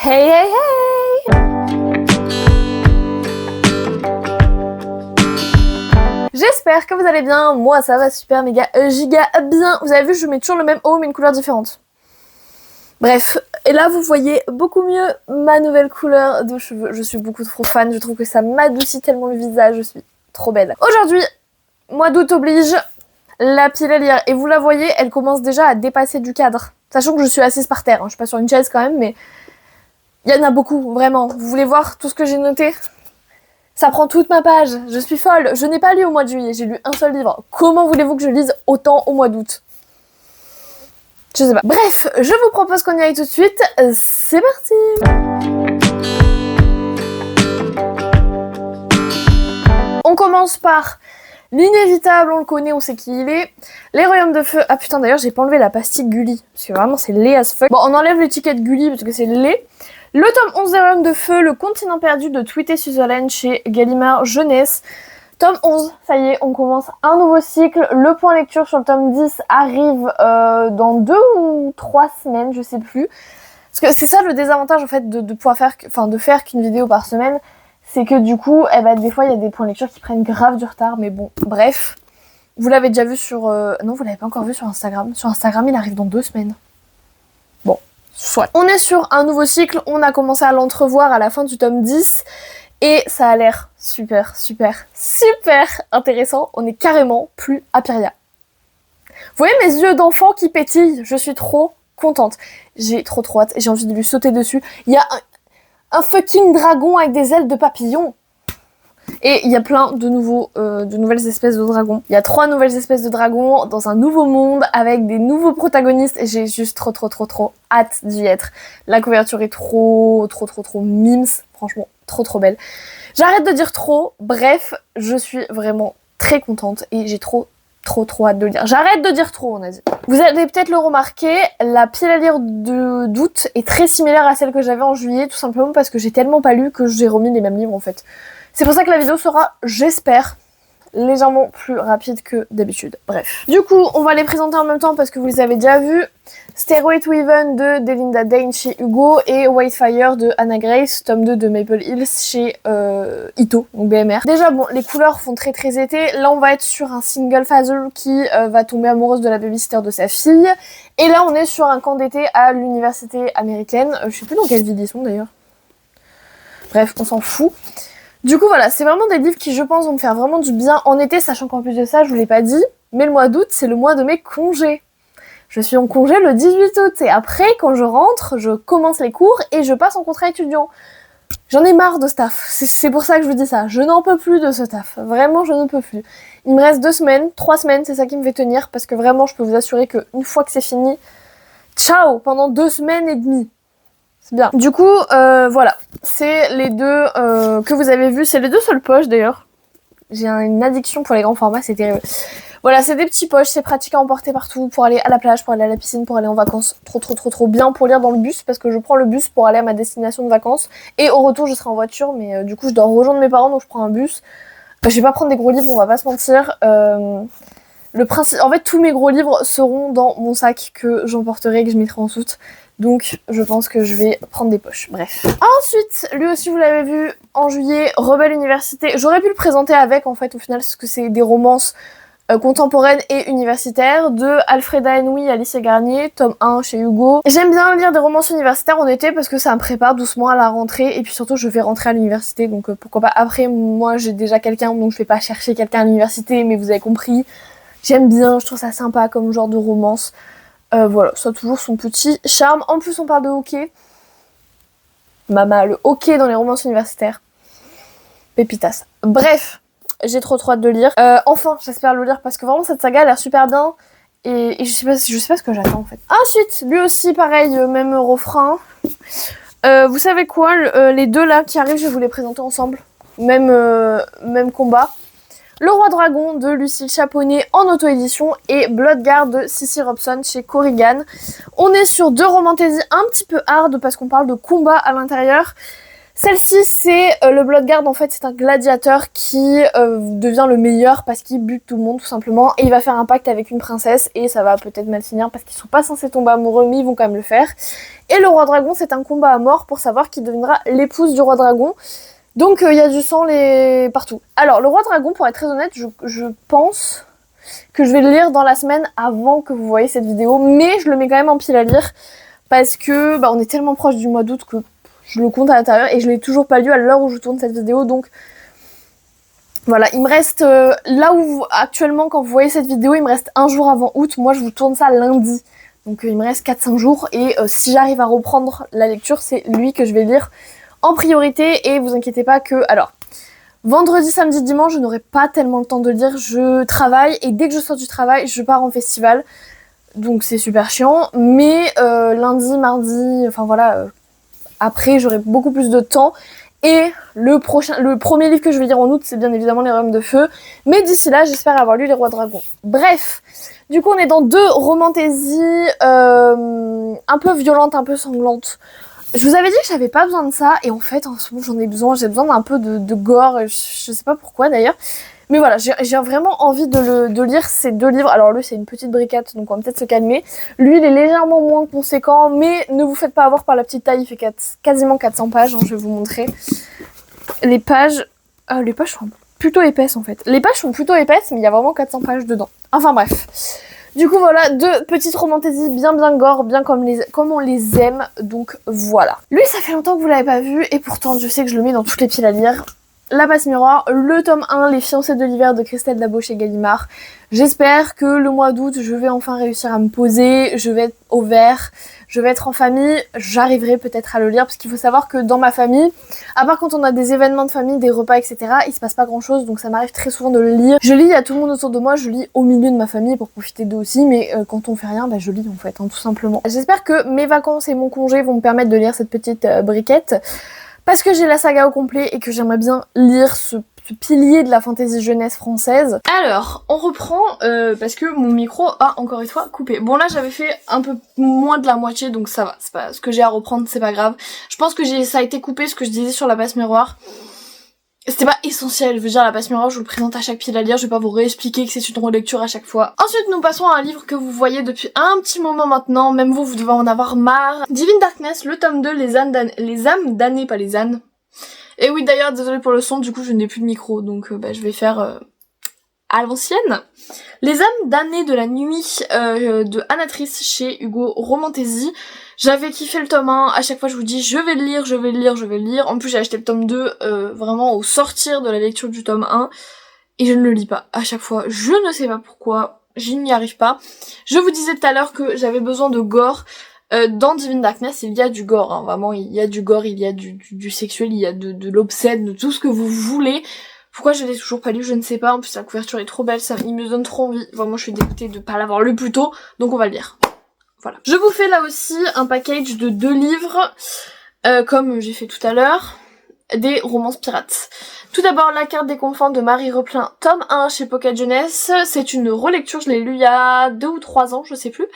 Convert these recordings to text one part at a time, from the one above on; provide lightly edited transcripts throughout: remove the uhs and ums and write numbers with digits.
Hey hey hey! J'espère que vous allez bien, moi ça va super méga giga bien. Vous avez vu, je mets toujours le même haut mais une couleur différente. Bref, et là vous voyez beaucoup mieux ma nouvelle couleur de cheveux. Je suis beaucoup trop fan, je trouve que ça m'adoucit tellement le visage, je suis trop belle. Aujourd'hui, mois d'août oblige, la pile à lire. Et vous la voyez, elle commence déjà à dépasser du cadre. Sachant que je suis assise par terre, hein. Je suis pas sur une chaise quand même, mais il y en a beaucoup, vraiment. Vous voulez voir tout ce que j'ai noté ? Ça prend toute ma page, je suis folle. Je n'ai pas lu au mois de juillet, j'ai lu un seul livre. Comment voulez-vous que je lise autant au mois d'août ? Je sais pas. Bref, je vous propose qu'on y aille tout de suite. C'est parti ! On commence par l'inévitable, on le connaît, on sait qui il est. Les Royaumes de Feu. Ah putain, d'ailleurs, j'ai pas enlevé la pastille Gulli. Parce que vraiment, c'est laid as fuck. Bon, on enlève l'étiquette Gulli parce que c'est laid. Le tome 11 des Royaumes de Feu, le continent perdu de Tweety Sutherland chez Gallimard Jeunesse. Tome 11, ça y est, on commence un nouveau cycle. Le point lecture sur le tome 10 arrive dans 2 ou 3 semaines, je sais plus. Parce que c'est ça le désavantage en fait de pouvoir faire, de faire qu'une vidéo par semaine. C'est que du coup, des fois il y a des points lecture qui prennent grave du retard, mais bon, bref. Vous l'avez déjà vu sur... Non, vous l'avez pas encore vu sur Instagram. Sur Instagram, il arrive dans 2 semaines. Bon, soit. On est sur un nouveau cycle, on a commencé à l'entrevoir à la fin du tome 10. Et ça a l'air super intéressant. On est carrément plus à Pyria. Vous voyez mes yeux d'enfant qui pétillent ? Je suis trop contente. J'ai trop hâte. J'ai envie de lui sauter dessus. Il y a un fucking dragon avec des ailes de papillon. Et il y a plein de nouvelles espèces de dragons. Il y a 3 nouvelles espèces de dragons dans un nouveau monde avec des nouveaux protagonistes. Et j'ai juste trop hâte d'y être. La couverture est trop mimes. Franchement, trop belle. J'arrête de dire trop. Bref, je suis vraiment très contente et j'ai trop hâte de le lire. J'arrête de dire trop, on a dit. Vous allez peut-être le remarquer, la pile à lire d'août est très similaire à celle que j'avais en juillet, tout simplement parce que j'ai tellement pas lu que j'ai remis les mêmes livres en fait. C'est pour ça que la vidéo sera, j'espère, légèrement plus rapide que d'habitude. Bref. Du coup, on va les présenter en même temps parce que vous les avez déjà vus. Stairway to Heaven de Delinda Dane chez Hugo et Whitefire de Anna Grace, tome 2 de Maple Hills chez Ito, donc BMR. Déjà, bon, les couleurs font très été. Là, on va être sur un single father qui va tomber amoureuse de la babysitter de sa fille. Et là, on est sur un camp d'été à l'université américaine. Je sais plus dans quelle ville ils sont d'ailleurs. Bref, on s'en fout. Du coup voilà, c'est vraiment des livres qui je pense vont me faire vraiment du bien en été, sachant qu'en plus de ça, je vous l'ai pas dit, mais le mois d'août c'est le mois de mes congés. Je suis en congé le 18 août et après quand je rentre, je commence les cours et je passe en contrat étudiant. J'en ai marre de ce taf, c'est pour ça que je vous dis ça, je n'en peux plus de ce taf, vraiment je ne peux plus. Il me reste 2 semaines, 3 semaines, c'est ça qui me fait tenir parce que vraiment je peux vous assurer qu'une fois que c'est fini, ciao, pendant 2 semaines et demie. C'est bien. Du coup, voilà. C'est les deux que vous avez vus. C'est les 2 seules poches d'ailleurs. J'ai une addiction pour les grands formats, c'est terrible. Voilà, c'est des petits poches, c'est pratique à emporter partout pour aller à la plage, pour aller à la piscine, pour aller en vacances. Trop bien pour lire dans le bus parce que je prends le bus pour aller à ma destination de vacances. Et au retour, je serai en voiture, mais du coup, je dois rejoindre mes parents donc je prends un bus. Je vais pas prendre des gros livres, on va pas se mentir. Le principe, en fait, tous mes gros livres seront dans mon sac que j'emporterai, que je mettrai en soute. Donc, je pense que je vais prendre des poches. Bref. Ensuite, lui aussi, vous l'avez vu en juillet, Rebelle Université. J'aurais pu le présenter avec, en fait, au final, parce que c'est des romances contemporaines et universitaires de Alfreda Henry et Alicia Garnier, tome 1 chez Hugo. J'aime bien lire des romances universitaires en été parce que ça me prépare doucement à la rentrée. Et puis surtout, je vais rentrer à l'université. Donc, pourquoi pas. Après, moi, j'ai déjà quelqu'un, donc je vais pas chercher quelqu'un à l'université. Mais vous avez compris. J'aime bien, je trouve ça sympa comme genre de romance. Voilà, ça a toujours son petit charme. En plus, on parle de hockey. Mama, le hockey dans les romances universitaires. Pépitas. Bref, j'ai trop hâte de lire. Enfin, j'espère le lire parce que vraiment cette saga a l'air super bien. Et je sais pas ce que j'attends en fait. Ensuite, lui aussi, pareil, même refrain. Vous savez quoi, les 2 là qui arrivent, je vais vous les présenter ensemble. Même combat. Le Roi Dragon de Lucille Chaponnet en auto-édition et Bloodguard de Cissy Robson chez Corrigan. On est sur 2 romantaisies un petit peu hard parce qu'on parle de combat à l'intérieur. Celle-ci, c'est le Bloodguard. En fait, c'est un gladiateur qui devient le meilleur parce qu'il bute tout le monde, tout simplement. Et il va faire un pacte avec une princesse et ça va peut-être mal finir parce qu'ils sont pas censés tomber amoureux, mais ils vont quand même le faire. Et le roi dragon, c'est un combat à mort pour savoir qui deviendra l'épouse du roi dragon. Donc, il y a du sang partout. Alors, le roi dragon, pour être très honnête, je pense que je vais le lire dans la semaine avant que vous voyez cette vidéo. Mais je le mets quand même en pile à lire parce que on est tellement proche du mois d'août que je le compte à l'intérieur et je l'ai toujours pas lu à l'heure où je tourne cette vidéo. Donc voilà, il me reste là où actuellement quand vous voyez cette vidéo, il me reste un jour avant août. Moi je vous tourne ça lundi. Donc il me reste 4-5 jours et si j'arrive à reprendre la lecture, c'est lui que je vais lire en priorité. Et vous inquiétez pas que... Alors, vendredi, samedi, dimanche, je n'aurai pas tellement le temps de lire. Je travaille et dès que je sors du travail, je pars en festival. Donc c'est super chiant. Mais lundi, mardi, enfin voilà... Après, j'aurai beaucoup plus de temps. Et le premier livre que je vais lire en août, c'est bien évidemment Les Royaumes de Feu. Mais d'ici là, j'espère avoir lu Les Rois Dragons. Bref, du coup, on est dans 2 romantaisies un peu violentes, un peu sanglantes. Je vous avais dit que j'avais pas besoin de ça. Et en fait, en ce moment, j'en ai besoin. J'ai besoin d'un peu de gore. Je sais pas pourquoi d'ailleurs. Mais voilà, j'ai vraiment envie de lire ces 2 livres. Alors lui, c'est une petite bricate, donc on va peut-être se calmer. Lui, il est légèrement moins conséquent, mais ne vous faites pas avoir par la petite taille. Il fait quasiment 400 pages, hein, je vais vous montrer. Les pages sont plutôt épaisses en fait. Les pages sont plutôt épaisses, mais il y a vraiment 400 pages dedans. Enfin bref. Du coup, voilà, 2 petites romantaisies bien gore, bien comme on les aime. Donc voilà. Lui, ça fait longtemps que vous l'avez pas vu, et pourtant, je sais que je le mets dans toutes les piles à lire. La Passe Miroir, le tome 1, Les fiancés de l'hiver de Christelle Dabo chez Gallimard. J'espère que le mois d'août, je vais enfin réussir à me poser, je vais être au vert, je vais être en famille, j'arriverai peut-être à le lire, parce qu'il faut savoir que dans ma famille, à part quand on a des événements de famille, des repas, etc., il se passe pas grand chose, donc ça m'arrive très souvent de le lire. Je lis à tout le monde autour de moi, je lis au milieu de ma famille pour profiter d'eux aussi, mais quand on fait rien, je lis en fait, hein, tout simplement. J'espère que mes vacances et mon congé vont me permettre de lire cette petite briquette. Parce que j'ai la saga au complet et que j'aimerais bien lire ce pilier de la fantaisie jeunesse française. Alors, on reprend parce que mon micro a encore une fois coupé. Bon là j'avais fait un peu moins de la moitié donc ça va, c'est pas ce que j'ai à reprendre, c'est pas grave. Je pense que ça a été coupé ce que je disais sur La Passe Miroir. C'était pas essentiel, je veux dire, La Passe Miroir, je vous le présente à chaque pile à lire, je vais pas vous réexpliquer que c'est une relecture à chaque fois. Ensuite, nous passons à un livre que vous voyez depuis un petit moment maintenant, même vous devez en avoir marre. Divine Darkness, le tome 2, les âmes damnées, pas les ânes. Et oui, d'ailleurs, désolé pour le son, du coup, je n'ai plus de micro, donc je vais faire à l'ancienne. Les âmes damnées de la nuit de Anatrice chez Hugo Romantesi. J'avais kiffé le tome 1, à chaque fois je vous dis je vais le lire, je vais le lire, je vais le lire. En plus j'ai acheté le tome 2 vraiment au sortir de la lecture du tome 1 et je ne le lis pas à chaque fois. Je ne sais pas pourquoi, je n'y arrive pas. Je vous disais tout à l'heure que j'avais besoin de gore. Dans Divine Darkness il y a du gore, hein, vraiment il y a du gore, il y a du sexuel, il y a de l'obscène, de tout ce que vous voulez. Pourquoi je l'ai toujours pas lu, je ne sais pas. En plus la couverture est trop belle, il me donne trop envie. Vraiment je suis dégoûtée de pas l'avoir lu plus tôt, donc on va le lire. Voilà. Je vous fais là aussi un package de 2 livres, comme j'ai fait tout à l'heure, des romances pirates. Tout d'abord, La Carte des Confins de Marie Replin, tome 1 chez Pocket Jeunesse. C'est une relecture, je l'ai lu il y a 2 ou 3 ans, je sais plus.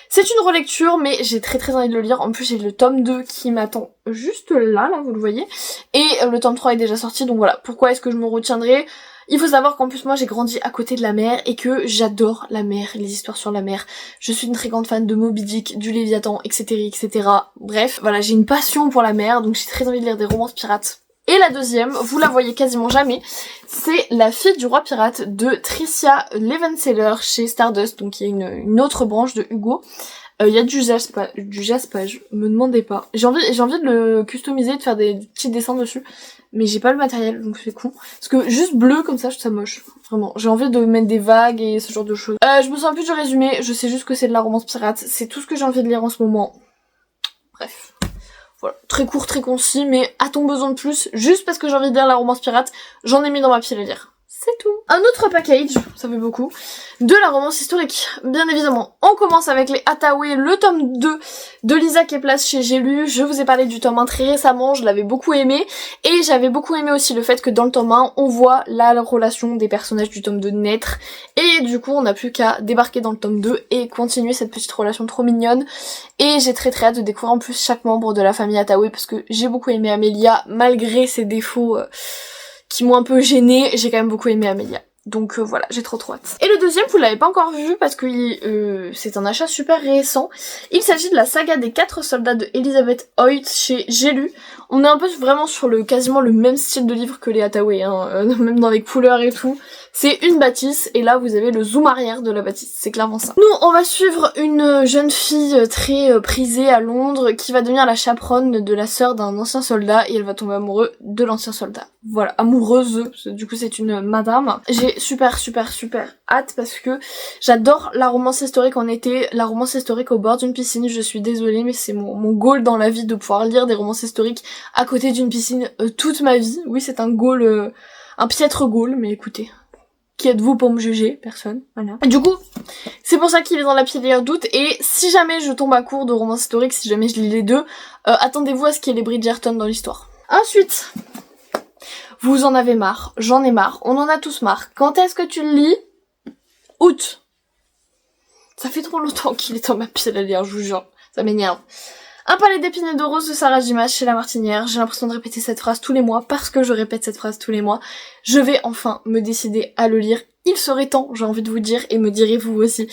C'est une relecture, mais j'ai très envie de le lire. En plus, j'ai le tome 2 qui m'attend juste là, vous le voyez. Et le tome 3 est déjà sorti, donc voilà. Pourquoi est-ce que je me retiendrai ? Il faut savoir qu'en plus moi j'ai grandi à côté de la mer et que j'adore la mer, les histoires sur la mer. Je suis une très grande fan de Moby Dick, du Léviathan, etc. Bref, voilà, j'ai une passion pour la mer, donc j'ai très envie de lire des romances pirates. Et la deuxième, vous la voyez quasiment jamais, c'est La fille du roi pirate de Tricia Levenseller chez Stardust, donc il y a une autre branche de Hugo. Il y a du jaspage, me demandez pas. J'ai envie de le customiser, de faire des petits dessins dessus, mais j'ai pas le matériel, donc c'est con. Parce que juste bleu comme ça, je trouve ça moche. Vraiment, j'ai envie de mettre des vagues et ce genre de choses. Je me souviens plus du résumé, je sais juste que c'est de la romance pirate, c'est tout ce que j'ai envie de lire en ce moment. Bref. Voilà, très court, très concis, mais a-t-on besoin de plus ? Juste parce que j'ai envie de lire la romance pirate, j'en ai mis dans ma pile à lire. c'est tout. Un autre package, ça fait beaucoup, de la romance historique. Bien évidemment, on commence avec les Hathaway, le tome 2 de Lisa Keplas chez J'ai lu. Je vous ai parlé du tome 1 très récemment, je l'avais beaucoup aimé. Et j'avais beaucoup aimé aussi le fait que dans le tome 1, on voit la relation des personnages du tome 2 naître. Et du coup, on n'a plus qu'à débarquer dans le tome 2 et continuer cette petite relation trop mignonne. Et j'ai très hâte de découvrir en plus chaque membre de la famille Hathaway parce que j'ai beaucoup aimé Amelia, malgré ses défauts qui m'ont un peu gênée, j'ai quand même beaucoup aimé Amelia. Donc voilà, j'ai trop hâte. Et le deuxième, vous l'avez pas encore vu parce que c'est un achat super récent. Il s'agit de la saga des 4 soldats de Elizabeth Hoyt chez J'ai lu. On est un peu vraiment sur quasiment le même style de livre que les Hathaway, hein, même dans les couleurs et tout. C'est une bâtisse et là vous avez le zoom arrière de la bâtisse, c'est clairement ça. Nous, on va suivre une jeune fille très prisée à Londres qui va devenir la chaperonne de la sœur d'un ancien soldat et elle va tomber amoureuse de l'ancien soldat. Voilà, amoureuse, du coup c'est une madame. J'ai super hâte parce que j'adore la romance historique en été, la romance historique au bord d'une piscine. Je suis désolée mais c'est mon goal dans la vie de pouvoir lire des romances historiques à côté d'une piscine toute ma vie. Oui, c'est un goal, un piètre goal, mais écoutez... Qui êtes-vous pour me juger? Personne, voilà. Du coup, c'est pour ça qu'il est dans la pilière d'août, et si jamais je tombe à court de romans historiques, si jamais je lis les deux, attendez-vous à ce qu'il y ait les Bridgerton dans l'histoire. Ensuite, vous en avez marre, j'en ai marre, on en a tous marre. Quand est-ce que tu le lis? Août. Ça fait trop longtemps qu'il est dans ma pile à lire, je vous jure, ça m'énerve. Un palais d'épines et de roses de Sarah J. Maas chez La Martinière. J'ai l'impression de répéter cette phrase tous les mois parce que je répète cette phrase tous les mois. Je vais enfin me décider à le lire. Il serait temps, j'ai envie de vous dire, et me direz-vous aussi.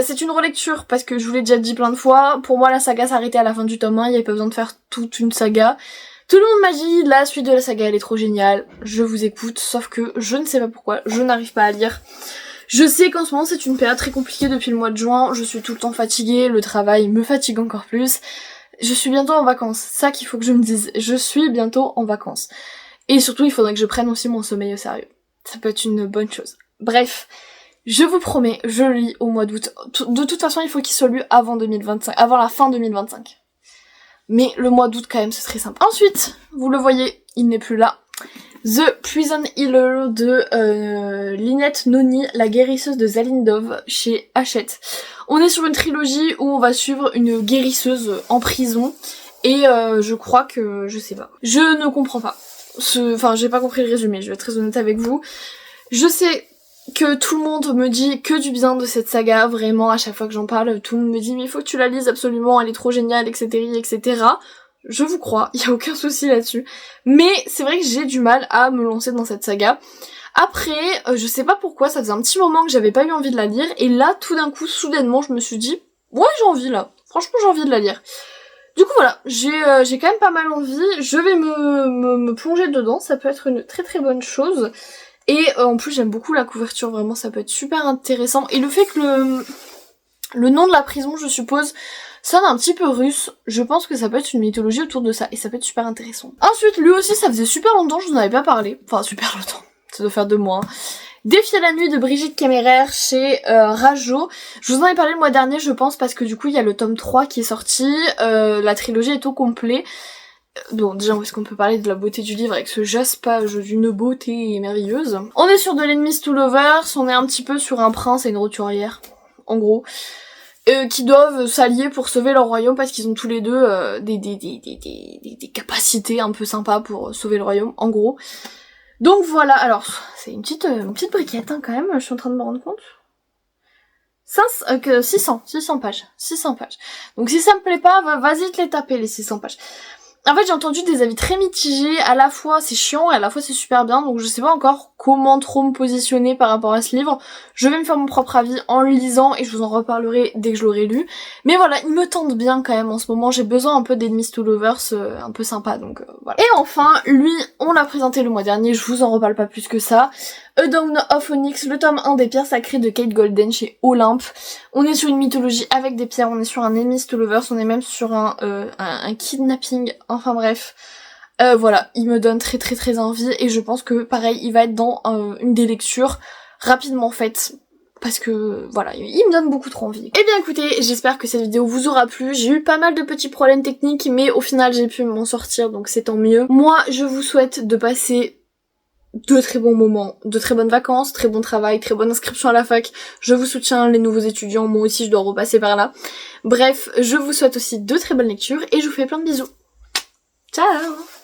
C'est une relecture parce que je vous l'ai déjà dit plein de fois. Pour moi, la saga s'arrêtait à la fin du tome 1. Il n'y avait pas besoin de faire toute une saga. Tout le monde m'a dit, la suite de la saga, elle est trop géniale. Je vous écoute, sauf que je ne sais pas pourquoi, je n'arrive pas à lire. Je sais qu'en ce moment, c'est une période très compliquée depuis le mois de juin. Je suis tout le temps fatiguée, le travail me fatigue encore plus. Je suis bientôt en vacances, ça qu'il faut que je me dise, je suis bientôt en vacances. Et surtout, il faudrait que je prenne aussi mon sommeil au sérieux. Ça peut être une bonne chose. Bref, je vous promets, je le lis au mois d'août. De toute façon, il faut qu'il soit lu avant 2025, avant la fin 2025. Mais le mois d'août quand même, ce serait simple. Ensuite, vous le voyez, il n'est plus là. The Prison Healer de Lynette Noni, la guérisseuse de Zalindov chez Hachette. On est sur une trilogie où on va suivre une guérisseuse en prison et je crois que... je sais pas. Je ne comprends pas. Enfin, j'ai pas compris le résumé, je vais être très honnête avec vous. Je sais que tout le monde me dit que du bien de cette saga, vraiment, à chaque fois que j'en parle, tout le monde me dit mais il faut que tu la lises absolument, elle est trop géniale, etc. Je vous crois, y a aucun souci là-dessus. Mais c'est vrai que j'ai du mal à me lancer dans cette saga. Après, je sais pas pourquoi, ça faisait un petit moment que j'avais pas eu envie de la lire, et là, tout d'un coup, soudainement, je me suis dit, ouais, j'ai envie là. Franchement, j'ai envie de la lire. Du coup, voilà, j'ai quand même pas mal envie, je vais me plonger dedans, ça peut être une très bonne chose. Et en plus, j'aime beaucoup la couverture, vraiment, ça peut être super intéressant. Et le fait que le nom de la prison, je suppose, sonne un petit peu russe, je pense que ça peut être une mythologie autour de ça, et ça peut être super intéressant. Ensuite, lui aussi, ça faisait super longtemps que je vous en avais pas parlé, enfin super longtemps, ça doit faire 2 mois. Défi à la nuit de Brigitte Kéméraire chez Rajo. Je vous en ai parlé le mois dernier, je pense, parce que du coup, il y a le tome 3 qui est sorti, la trilogie est au complet. Bon, déjà, où est-ce qu'on peut parler de la beauté du livre avec ce jaspage d'une beauté merveilleuse. On est sur de l'Enemies to Lovers, on est un petit peu sur un prince et une roturière, en gros. Qui doivent s'allier pour sauver leur royaume parce qu'ils ont tous les deux des capacités un peu sympas pour sauver le royaume, en gros. Donc voilà, alors, c'est une petite briquette hein, quand même, je suis en train de me rendre compte. 600 pages. Donc si ça me plaît pas, vas-y te les taper les 600 pages. En fait, j'ai entendu des avis très mitigés, à la fois c'est chiant et à la fois c'est super bien, donc je sais pas encore comment trop me positionner par rapport à ce livre. Je vais me faire mon propre avis en le lisant et je vous en reparlerai dès que je l'aurai lu. Mais voilà, il me tente bien quand même en ce moment, j'ai besoin un peu d'Enemies to Lovers un peu sympa, donc voilà. Et enfin, lui, on l'a présenté le mois dernier, je vous en reparle pas plus que ça. A Dawn of Onyx, le tome 1 des pierres sacrées de Kate Golden chez Olympe. On est sur une mythologie avec des pierres, on est sur un Enemies to Lovers, on est même sur un kidnapping, enfin bref. Voilà, il me donne très envie et je pense que pareil, il va être dans une des lectures rapidement faites. Parce que voilà, il me donne beaucoup trop envie. Eh bien écoutez, j'espère que cette vidéo vous aura plu. J'ai eu pas mal de petits problèmes techniques, mais au final j'ai pu m'en sortir, donc c'est tant mieux. Moi, je vous souhaite de passer de très bons moments, de très bonnes vacances, très bon travail, très bonne inscription à la fac. Je vous soutiens, les nouveaux étudiants, moi aussi je dois repasser par là. Bref, je vous souhaite aussi de très bonnes lectures et je vous fais plein de bisous. Ciao!